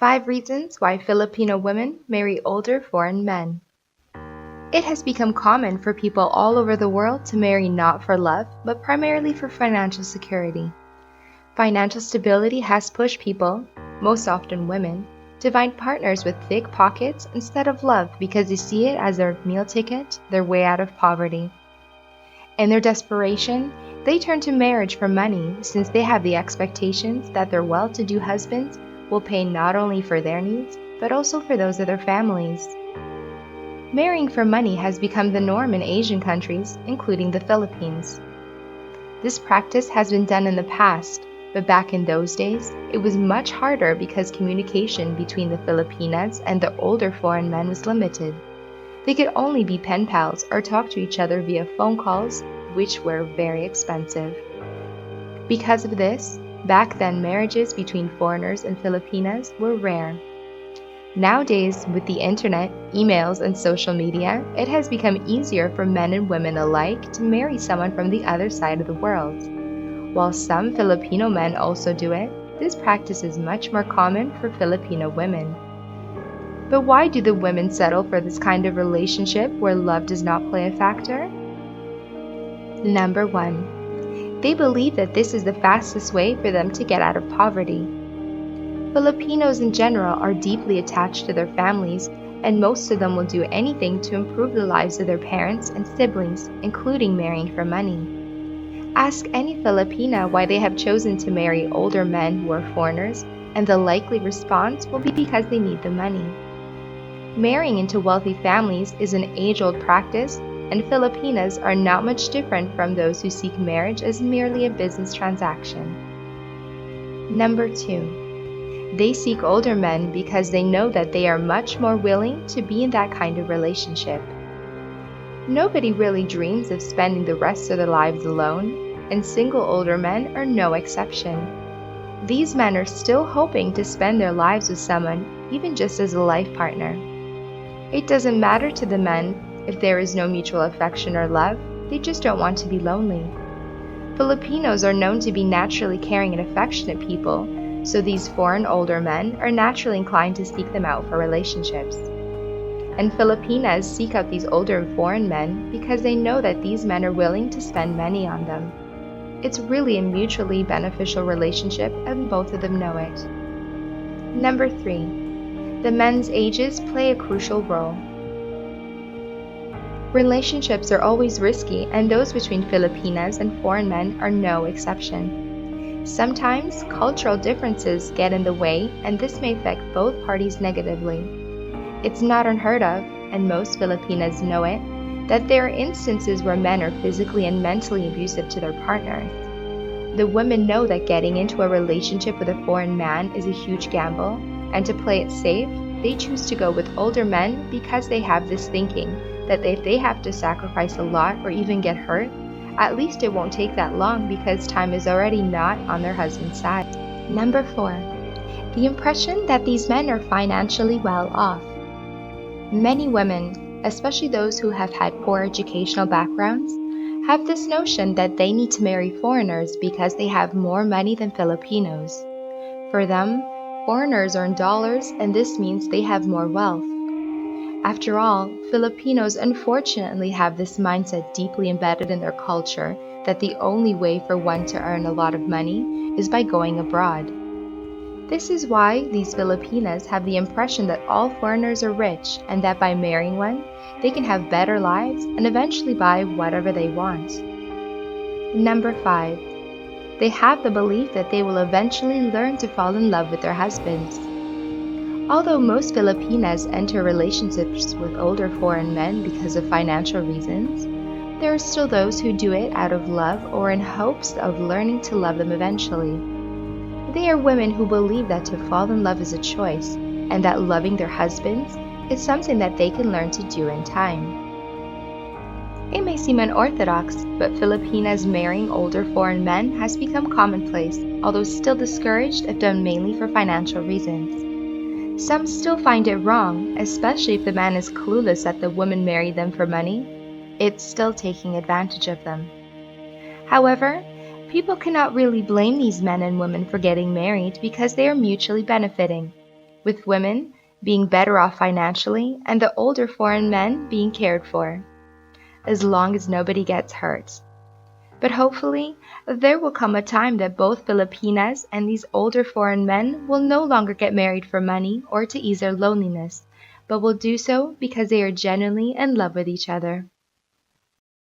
5 reasons why Filipino women marry older foreign men. It has become common for people all over the world to marry not for love, but primarily for financial security. Financial stability has pushed people, most often women, to find partners with big pockets instead of love because they see it as their meal ticket, their way out of poverty. In their desperation, they turn to marriage for money since they have the expectations that their well-to-do husbands will pay not only for their needs, but also for those of their families. Marrying for money has become the norm in Asian countries, including the Philippines. This practice has been done in the past, but back in those days, it was much harder because communication between the Filipinas and the older foreign men was limited. They could only be pen pals or talk to each other via phone calls, which were very expensive. Because of this, back then marriages between foreigners and Filipinas were rare. Nowadays, with the internet, emails, and social media, it has become easier for men and women alike to marry someone from the other side of the world. While some Filipino men also do it, this practice is much more common for Filipino women. But why do the women settle for this kind of relationship where love does not play a factor? Number 1. They believe that this is the fastest way for them to get out of poverty. Filipinos in general are deeply attached to their families, and most of them will do anything to improve the lives of their parents and siblings, including marrying for money. Ask any Filipina why they have chosen to marry older men who are foreigners, and the likely response will be because they need the money. Marrying into wealthy families is an age-old practice, and Filipinas are not much different from those who seek marriage as merely a business transaction. Number 2. They seek older men because they know that they are much more willing to be in that kind of relationship. Nobody really dreams of spending the rest of their lives alone, and single older men are no exception. These men are still hoping to spend their lives with someone, even just as a life partner. It doesn't matter to the men if there is no mutual affection or love, they just don't want to be lonely. Filipinos are known to be naturally caring and affectionate people, so these foreign older men are naturally inclined to seek them out for relationships. And Filipinas seek out these older foreign men because they know that these men are willing to spend money on them. It's really a mutually beneficial relationship and both of them know it. Number 3. The men's ages play a crucial role. Relationships are always risky, and those between Filipinas and foreign men are no exception. Sometimes, cultural differences get in the way, and this may affect both parties negatively. It's not unheard of, and most Filipinas know it, that there are instances where men are physically and mentally abusive to their partners. The women know that getting into a relationship with a foreign man is a huge gamble, and to play it safe, they choose to go with older men because they have this thinking that if they have to sacrifice a lot or even get hurt, at least it won't take that long because time is already not on their husband's side. Number 4. The impression that these men are financially well off. Many women, especially those who have had poor educational backgrounds, have this notion that they need to marry foreigners because they have more money than Filipinos. For them, foreigners earn dollars, and this means they have more wealth. After all, Filipinos unfortunately have this mindset deeply embedded in their culture that the only way for one to earn a lot of money is by going abroad. This is why these Filipinas have the impression that all foreigners are rich and that by marrying one, they can have better lives and eventually buy whatever they want. Number 5. They have the belief that they will eventually learn to fall in love with their husbands. Although most Filipinas enter relationships with older foreign men because of financial reasons, there are still those who do it out of love or in hopes of learning to love them eventually. They are women who believe that to fall in love is a choice, and that loving their husbands is something that they can learn to do in time. It may seem unorthodox, but Filipinas marrying older foreign men has become commonplace, although still discouraged if done mainly for financial reasons. Some still find it wrong, especially if the man is clueless that the woman married them for money. It's still taking advantage of them. However, people cannot really blame these men and women for getting married because they are mutually benefiting. with women being better off financially and the older foreign men being cared for, as long as nobody gets hurt. But hopefully, there will come a time that both Filipinas and these older foreign men will no longer get married for money or to ease their loneliness, but will do so because they are genuinely in love with each other.